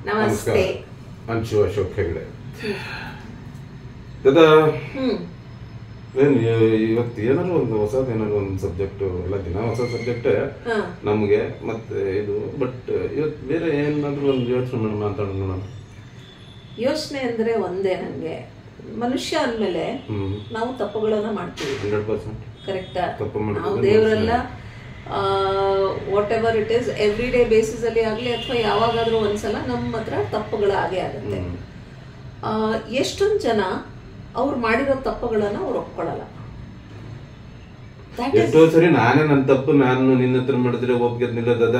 ನಮಸ್ತೆ. ಅಂಶು ಅಶೋಕ್ ಹೆಗಡೆ. ದಾದಾ ಇವತ್ತು ಏನಾದ್ರು ಒಂದು ಹೊಸದು ಏನಾದ್ರು ಒಂದು ಸಬ್ಜೆಕ್ಟ್, ಎಲ್ಲ ದಿನ ಹೊಸ ಸಬ್ಜೆಕ್ಟ್ ನಮ್ಗೆ. ಮತ್ತೆ ಇದು ಬಟ್ ಇವತ್ತು ಬೇರೆ ಏನಾದ್ರು ಒಂದು ಯೋಚನೆ ಮಾತಾಡೋಣ. ಯೋಚನೆ ಅಂದ್ರೆ ಒಂದೇ, ನಂಗೆ ಮನುಷ್ಯ ಅಂದ್ಮೇಲೆ ನಾವು ತಪ್ಪುಗಳನ್ನ ಮಾಡ್ತೀವಿ. 100% ಕರೆಕ್ಟಾ? ತಪ್ಪು ನಾವು ದೇವರೆಲ್ಲ whatever it is every day basis ಅಲ್ಲಿ ಆಗ್ಲಿ ಅಥವಾ ಯಾವಾಗಾದ್ರೂ ಒಂದ್ಸಲ ನಮ್ಮ ಹತ್ರ ತಪ್ಪುಗಳಾಗೇ ಆಗುತ್ತೆ. ಎಷ್ಟೊಂದು ಜನ ಅವ್ರು ಮಾಡಿರೋ ತಪ್ಪುಗಳನ್ನ ಅವ್ರು ಒಪ್ಕೊಳ್ಳಲ್ಲ. ಎಷ್ಟೋ ಸರಿ ನಾನೇ ನನ್ನ ತಪ್ಪು ನಾನು ನಿನ್ನ ಹತ್ರ ಮಾಡಿದ್ರೆ ಒಪ್ಗೆದ್ನಿಲ್ಲ ದದ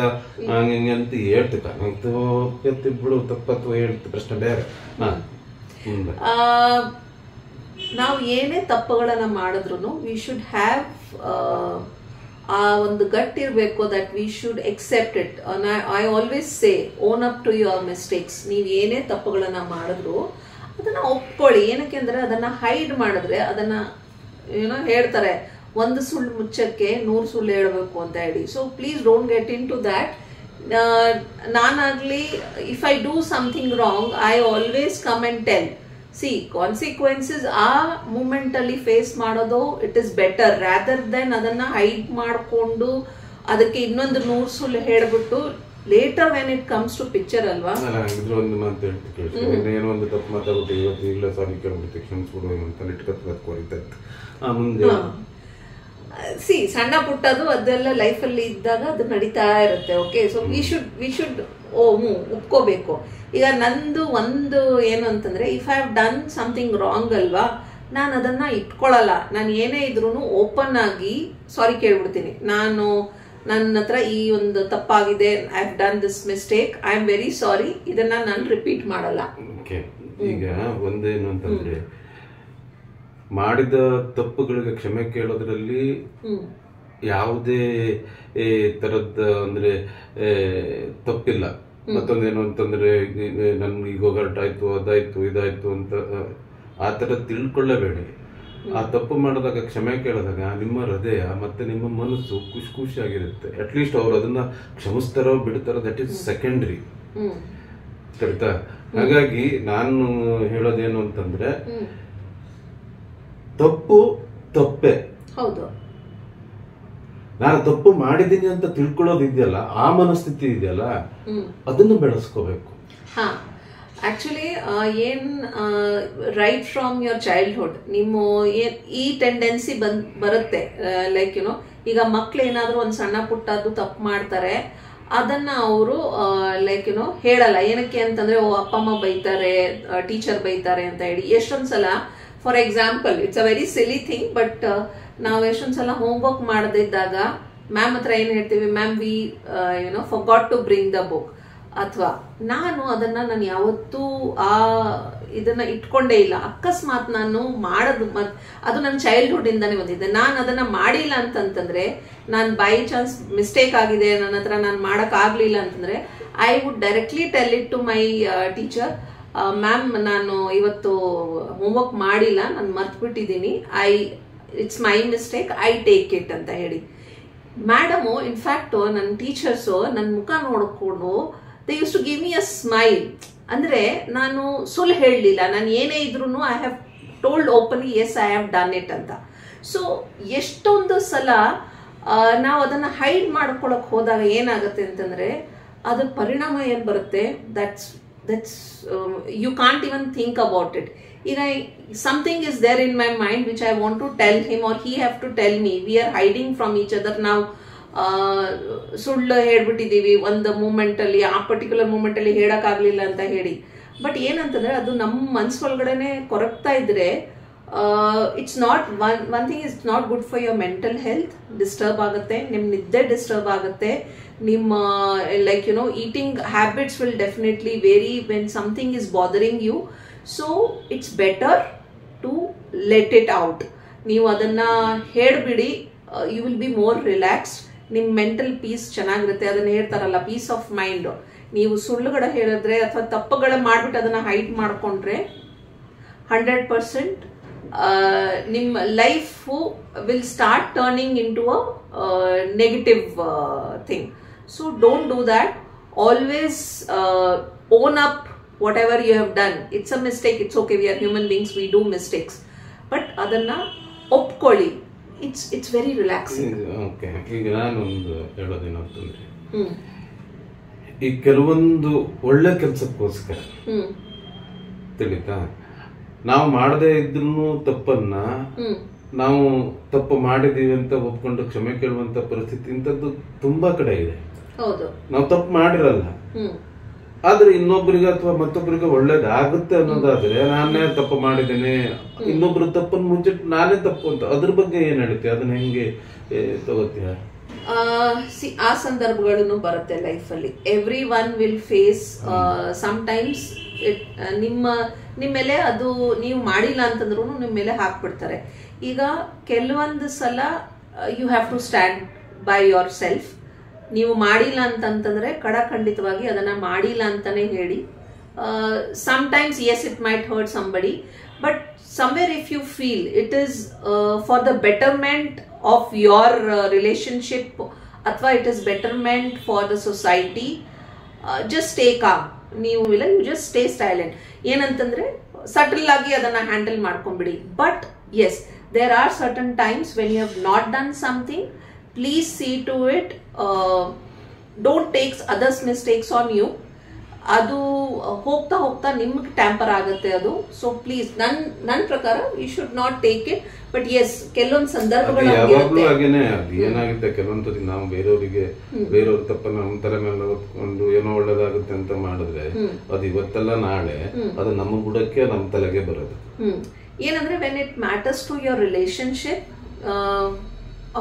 ಹಂಗೆ ಅಂತ ಹೇಳ್ತು ಒಪ್ಗೆತ್ತಿ ಬಿಡು, ತಪ್ಪತ್ತು ಹೇಳ್ತು, ಪ್ರಶ್ನೆ ಬೇರೆ. ನಾವು ಏನೇ ತಪ್ಪುಗಳನ್ನ ಮಾಡಿದ್ರು ವಿ ಶುಡ್ ಹ್ಯಾವ್ ಆ ಒಂದು ಗಟ್ ಇರಬೇಕು, that we should accept it. I always say own up to your mistakes. ನೀವು ಏನೇ ತಪ್ಪುಗಳನ್ನ ಮಾಡಿದ್ರು ಅದನ್ನ ಒಪ್ಕೊಳ್ಳಿ. ಏನಕ್ಕೆ ಅಂದ್ರೆ ಅದನ್ನ ಹೈಡ್ ಮಾಡಿದ್ರೆ ಅದನ್ನ ಏನೋ ಹೇಳ್ತಾರೆ, ಒಂದು ಸುಳ್ಳು ಮುಚ್ಚಕ್ಕೆ 100 ಸುಳ್ಳು ಹೇಳ್ಬೇಕು ಅಂತ ಹೇಳಿ. So please don't get into that. ನಾನಾಗ್ಲಿ if I do something wrong I always come and tell. See consequences ಆ ಮೂಮೆಂಟ್ ಅಲ್ಲಿ ಫೇಸ್ ಮಾಡೋದು it is better rather than ಅದನ್ನ ಹೈಡ್ ಮಾಡಿಕೊಂಡು ಅದಕ್ಕೆ ಇನ್ನೊಂದು 100 ಸುಳ್ಳು ಹೇಳ್ಬಿಟ್ಟು later when it comes to picture ಅಲ್ವಾ. ಒಂದು ಮಾತು ಹೇಳ್ತೀನಿ, ಏನೋ ಒಂದು ತಪ್ಪು ಮಾತಾಡ್ಬಿಟ್ಟು ಇವತ್ತು ಇಲ್ಲ ಸಾರಿ ಕೇಳ್ಬಿಟ್ಟು ಕ್ಷಮಿಸ್ಬಿಡು ಅಂತ ಇಟ್ಕೊತ ಮುಂದೆ ಸಿ ಸಣ್ಣ ಪುಟ್ಟದು ಅದೆಲ್ಲ ಲೈಫಲ್ಲಿ ಇದ್ದಾಗ ಅದು ನಡೀತಾ ಇರುತ್ತೆ. ಓಕೆ, ಸೊ ವಿ ಶುಡ್ ಒಪ್ಕೋಬೇಕು. ಈಗ ನಂದು ಒಂದು ಏನು ಅಂತಂದ್ರೆ, if I have done something wrong ಅಲ್ವಾ, ನಾನು ಅದನ್ನ ಇಟ್ಕೊಳ್ಳಲ್ಲ. ನಾನು ಏನೇ ಇದ್ರೂ ಓಪನ್ ಆಗಿ ಸಾರಿ ಕೇಳ್ಬಿಡ್ತೀನಿ. ನಾನು ನನ್ನ ಹತ್ರ ಈ ಒಂದು ತಪ್ಪಾಗಿದೆ, I have done this mistake, I am very sorry, ಇದನ್ನ ನಾನು ರಿಪೀಟ್ ಮಾಡಲ್ಲ. ಈಗ ಒಂದೇನು ಅಂತಂದ್ರೆ, ಮಾಡಿದ ತಪ್ಪುಗಳಿಗೆ ಕ್ಷಮೆ ಕೇಳೋದ್ರಲ್ಲಿ ಯಾವುದೇ ತರದ್ ಅಂದ್ರೆ ತಪ್ಪಿಲ್ಲ. ಮತ್ತೊಂದೇನು ಅಂತಂದ್ರೆ, ನನ್ಗೆ ಈಗ ಹೊರಟಾಯ್ತು, ಅದಾಯ್ತು, ಇದಾಯ್ತು ಅಂತ ಆ ತರ ತಿಳ್ಕೊಳ್ಳಬೇಡಿ. ಆ ತಪ್ಪು ಮಾಡಿದಾಗ ಕ್ಷಮೆ ಕೇಳಿದಾಗ ನಿಮ್ಮ ಹೃದಯ ಮತ್ತೆ ನಿಮ್ಮ ಮನಸ್ಸು ಖುಷಿಯಾಗಿರುತ್ತೆ. ಅಟ್ಲೀಸ್ಟ್ ಅವ್ರು ಅದನ್ನ ಕ್ಷಮಿಸ್ತಾರೋ ಬಿಡ್ತಾರೋ ದಟ್ ಈಸ್ ಸೆಕೆಂಡ್ರಿ. ಕರೆಕ್ಟಾ? ಹಾಗಾಗಿ ನಾನು ಹೇಳೋದೇನು ಅಂತಂದ್ರೆ, ತಪ್ಪು ತಪ್ಪೆ. ಹೌದು, ನಾನು ತಪ್ಪು ಮಾಡಿದ್ದೀನಿ ಅಂತ ತಿಳ್ಕೊಳ್ಳೋದಿದೆಯಲ್ಲ, ಆ ಮನಸ್ಥಿತಿ ಇದೆಯಲ್ಲ, ಅದನ್ನು ಬೆಳೆಸ್ಕೋಬೇಕು. ಹಾ, ಆಕ್ಚುಲಿ ಏನ್ ರೈಟ್ ಫ್ರಮ್ ಯುವರ್ ಚೈಲ್ಡ್ಹುಡ್ ನಿಮ್ಮ ಈ ಟೆಂಡೆನ್ಸಿ ಬರುತ್ತೆ. ಲೈಕ್ ಯುನೋ, ಈಗ ಮಕ್ಳು ಏನಾದ್ರು ಒಂದ್ ಸಣ್ಣ ಪುಟ್ಟದ್ದು ತಪ್ಪು ಮಾಡ್ತಾರೆ, ಅದನ್ನ ಅವರು ಲೈಕ್ ಯುನೋ ಹೇಳಲ್ಲ. ಏನಕ್ಕೆ ಅಂತಂದ್ರೆ, ಅಪ್ಪ ಅಮ್ಮ ಬೈತಾರೆ, ಟೀಚರ್ ಬೈತಾರೆ ಅಂತ ಹೇಳಿ. ಎಷ್ಟೊಂದ್ಸಲ for example, it's a very silly thing, but ನಾವು ಎಷ್ಟೊಂದ್ಸಲ ಹೋಮ್ವರ್ಕ್ ಮಾಡದಿದ್ದಾಗ ಮ್ಯಾಮ್ ಹತ್ರ ಏನ್ ಹೇಳ್ತೀವಿ, ma'am we forgot to bring the book. ಅಥವಾ ನಾನು ಯಾವತ್ತೂ ಇದನ್ನ ಇಟ್ಕೊಂಡೇ ಇಲ್ಲ. ಅಕಸ್ಮಾತ್ ನಾನು ಮಾಡೋದು ಅದು ನನ್ನ ಚೈಲ್ಡ್ಹುಡ್ ಇಂದಾನೆ ಬಂದಿದ್ದೆ. ನಾನು ಅದನ್ನ ಮಾಡಿಲ್ಲ ಅಂತಂದ್ರೆ, ನಾನು ಬೈ ಚಾನ್ಸ್ ಮಿಸ್ಟೇಕ್ ಆಗಿದೆ ನನ್ನ ಹತ್ರ, ನಾನು ಮಾಡಕ್ ಆಗ್ಲಿಲ್ಲ ಅಂತಂದ್ರೆ, I would directly tell it to my teacher, ma'am ನಾನು ಇವತ್ತು ಹೋಮ್ವರ್ಕ್ ಮಾಡಿಲ್ಲ, ನಾನು ಮರ್ತ್ಬಿಟ್ಟಿದ್ದೀನಿ, it's my mistake, I take it ಅಂತ ಹೇಳಿ. ಮೇಡಮು ಇನ್ಫ್ಯಾಕ್ಟ್ ನನ್ನ ಟೀಚರ್ಸು ನನ್ನ ಮುಖ ನೋಡ್ಕೊಂಡು they use to give me a smile. ಅಂದ್ರೆ ನಾನು ಸುಳ್ಳು ಹೇಳಲಿಲ್ಲ, ನಾನು ಏನೇ ಇದ್ರೂ I have told openly as I have done it ಅಂತ. ಸೊ ಎಷ್ಟೊಂದು ಸಲ ನಾವು ಅದನ್ನ ಹೈಡ್ ಮಾಡ್ಕೊಳಕ್ ಹೋದಾಗ ಏನಾಗುತ್ತೆ ಅಂತಂದ್ರೆ, ಅದ್ರ ಪರಿಣಾಮ ಏನ್ ಬರುತ್ತೆ, that's you can't even think about it. Something is there in my mind which I want to tell him or he have to tell me. We are hiding from each other now. ಸುಳ್ಳು ಹೇಳ್ಬಿಟ್ಟಿದೀವಿ ಒಂದು moment ಅಲ್ಲಿ, ಆ particular moment ಅಲ್ಲಿ ಹೇಳಕ್ ಆಗ್ಲಿಲ್ಲ ಅಂತ ಹೇಳಿ. But ಏನಂತಂದ್ರೆ, ಅದು ನಮ್ಮ ಮನ್ಸೊಳಗಡೆನೆ ಕೊರಗ್ತಾ ಇದ್ರೆ, it's not one thing is not good for your mental health. Disturb ಆಗುತ್ತೆ, ನಿಮ್ ನಿದ್ದೆ ಡಿಸ್ಟರ್ಬ್ ಆಗುತ್ತೆ, ನಿಮ್ಮ like you know eating habits will definitely vary when something is bothering you. So it's better to let it out. ನೀವು ಅದನ್ನ ಹೇಳ್ಬಿಡಿ, you will be more relaxed. ನಿಮ್ mental peace ಚೆನ್ನಾಗಿರುತ್ತೆ. ಅದನ್ನ ಹೇಳ್ತಾರಲ್ಲ, ಪೀಸ್ ಆಫ್ ಮೈಂಡ್. ನೀವು ಸುಳ್ಳುಗಳ ಹೇಳಿದ್ರೆ ಅಥವಾ ತಪ್ಪುಗಳ ಮಾಡ್ಬಿಟ್ಟು ಅದನ್ನ ಹೈಡ್ ಮಾಡ್ಕೊಂಡ್ರೆ 100% ನಿಮ್ಮ life will start turning into a negative thing. So don't do that. Always own up whatever you have done. It's a mistake, it's okay, we are human beings, we do mistakes, but ಅದನ್ನ ಒಪ್ಕೊಳ್ಳಿ. It's very relaxing. Okay, ಈಗ ನಾನೊಂದು ಹೇಳೋದೇನಂತಂದ್ರೆ, ಈ ಕೆಲವೊಂದು ಒಳ್ಳೆ ಕೆಲಸಕ್ಕೋಸ್ಕರ ತಿಳಿತಾ ನಾವು ಮಾಡದೇ ಇದ್ರೂ ತಪ್ಪನ್ನ ನಾವು ತಪ್ಪು ಮಾಡಿದೀವಿ ಅಂತ ಒಪ್ಕೊಂಡು ಕ್ಷಮೆ ಕೇಳುವಂತ ಪರಿಸ್ಥಿತಿ ಇಂಥದ್ದು ತುಂಬಾ ಕಡೆ ಇದೆ. ನಾವು ತಪ್ಪು ಮಾಡಿರಲ್ಲ, ಆದ್ರೆ ಇನ್ನೊಬ್ಬರಿಗೆ ಅಥವಾ ಮತ್ತೊಬ್ಬರಿಗೆ ಒಳ್ಳೇದಾಗುತ್ತೆ ಅನ್ನೋದಾದ್ರೆ ನಾನೇ ತಪ್ಪು ಮಾಡಿದ್ದೇನೆ, ಇನ್ನೊಬ್ರು ತಪ್ಪನ್ನು ಮುಂಚೆ ನಾನೇ ತಪ್ಪು ಅಂತ, ಅದ್ರ ಬಗ್ಗೆ ಏನ್ ಹೇಳುತ್ತೆ, ಅದನ್ನ ಹೆಂಗೆ ತಗೋತೀಯ? ಆ ಸಂದರ್ಭಗಳನ್ನು ಬರುತ್ತೆ ಲೈಫಲ್ಲಿ. Everyone will face sometimes ನಿಮ್ಮ ಮೇಲೆ ಅದು ನೀವು ಮಾಡಿಲ್ಲ ಅಂತಂದ್ರೂ ನಿಮ್ಮ ಮೇಲೆ ಹಾಕ್ಬಿಡ್ತಾರೆ. ಈಗ ಕೆಲವೊಂದು ಸಲ you have to stand by yourself. ನೀವು ಮಾಡಿಲ್ಲ ಅಂತಂತಂದ್ರೆ ಖಂಡಿತವಾಗಿ ಅದನ್ನ ಮಾಡಿಲ್ಲ ಅಂತಾನೆ ಹೇಳಿ. Sometimes yes, it might hurt somebody, but somewhere if you feel it is for the betterment of your relationship athwa it is betterment for the society, just stay calm. ನೀವು ಇಲ್ಲ, you just stay silent. ಏನಂತಂದ್ರೆ subtle ಆಗಿ ಅದನ್ನ handle ಮಾಡ್ಕೊಂಡ್ಬಿಡಿ. But yes, there are certain times when you have not done something, please see to it, don't take others mistakes on you. ಅದು ಹೋಗ್ತಾ ಹೋಗ್ತಾ ನಿಮ್ಗೆ ಟ್ಯಾಂಪರ್ ಆಗುತ್ತೆ ಅದು. ಸೊ ಪ್ಲೀಸ್, ನನ್ ಪ್ರಕಾರ you should not take it. But yes, ಕೆಲವೊಂದು ಸಂದರ್ಭಗಳು ಏನಾಗುತ್ತೆ, ಕೆಲವೊಂದು ನಾವು ಬೇರೆಯವ್ರ ತಪ್ಪನ್ನ ನಮ್ಮ ತಲೆ ಮೇಲೆ ಹೊತ್ಕೊಂಡು ಏನೋ ಒಳ್ಳೇದಾಗುತ್ತೆ ಅಂತ ಮಾಡಿದ್ರೆ ಅದು ಇವತ್ತೆಲ್ಲ ನಾಳೆ ಅದು ನಮ್ಮ ಬುಡಕ್ಕೆ ನಮ್ಮ ತಲೆಗೆ ಬರೋದು. ಏನಂದ್ರೆ when it matters to your relationship,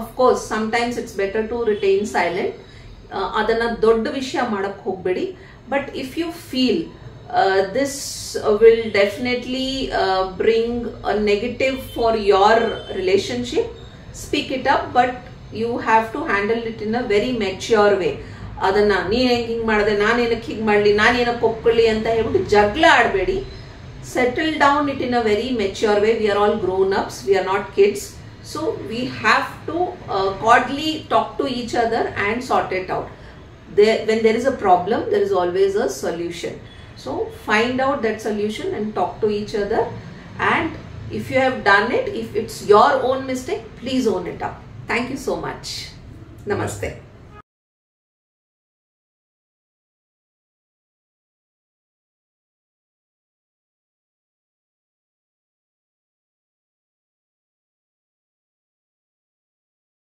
of course sometimes it's better to retain silent. ಅದನ್ನ ದೊಡ್ಡ ವಿಷಯ ಮಾಡಕ್ ಹೋಗ್ಬೇಡಿ. But if you feel this will definitely bring a negative for your relationship, speak it up, but you have to handle it in a very mature way. ಅದನ್ನ ನೀ ಹಿಂಗ್ ಮಾಡಿದೆ, ನಾನೇನಕ್ಕೆ ಹಿಂಗ್ ಮಾಡ್ಲಿ, ನಾನೇನಕ್ಕೆ ಒಪ್ಕೊಳ್ಳಿ ಅಂತ ಹೇಳ್ಬಿಟ್ಟು ಜಗಳ ಆಡಬೇಡಿ. Settle down it in a very mature way. We are all grown ups, we are not kids. So we have to cordially talk to each other and sort it out. When there is a problem, there is always a solution. So find out that solution and talk to each other. And if you have done it, if it's your own mistake, please own it up. Thank you so much. Namaste.